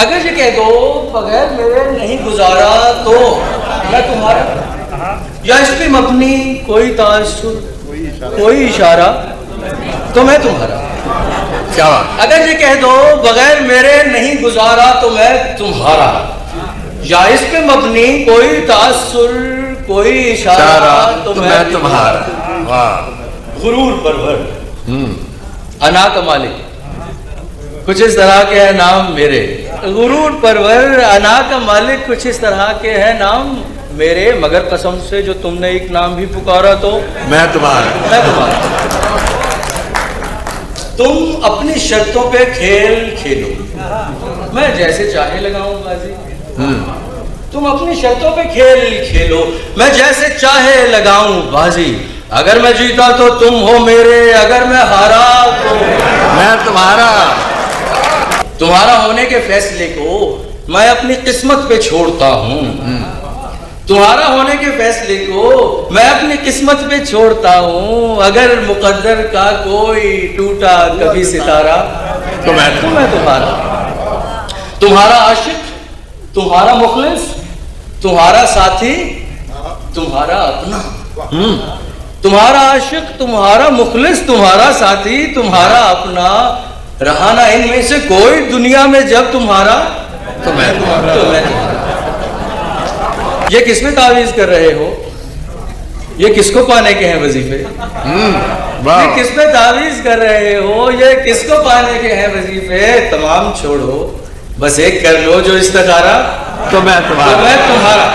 اگر یہ کہہ دو بغیر میرے نہیں گزارا تو میں تمہارا، یا اس پہ مبنی کوئی تاثر کوئی اشارہ تو میں تمہارا. کیا اگر یہ کہہ دو بغیر میرے نہیں گزارا تو میں تمہارا، یا اس پہ مبنی کوئی تاثر کوئی اشارہ تو میں تمہارا. غرور پرور انا کا مالک کچھ اس طرح کے ہے نام میرے. غرور پرور انا کا مالک کچھ اس طرح کے ہے نام میرے، مگر قسم سے جو تم نے ایک نام بھی پکارا تو میں تمہارا. تم اپنی شرطوں پہ کھیل کھیلو، میں جیسے چاہے لگاؤں بازی. تم اپنی شرطوں پہ کھیل کھیلو، میں جیسے چاہے لگاؤں بازی. اگر میں جیتا تو تم ہو میرے، اگر میں ہارا تو میں تمہارا. تمہارا ہونے کے فیصلے کو میں اپنی قسمت پہ چھوڑتا ہوں. تمہارا ہونے کے فیصلے کو میں اپنی قسمت پہ چھوڑتا ہوں. اگر مقدر کا کوئی ٹوٹا کبھی ستارہ تو میں تمہارا. تمہارا عاشق، تمہارا مخلص، تمہارا ساتھی، تمہارا اپنا. تمہارا عاشق، تمہارا مخلص، تمہارا ساتھی، تمہارا اپنا. رہا نہ ان میں سے کوئی دنیا میں جب تمہارا تو میں تمہارا. یہ کس میں تعویذ کر رہے ہو؟ یہ کس کو پانے کے ہیں وظیفے؟ یہ کس میں تعویذ کر رہے ہو؟ یہ کس کو پانے کے ہیں وظیفے؟ تمام چھوڑو، بس ایک کر لو جو استخارہ تو میں تمہارا.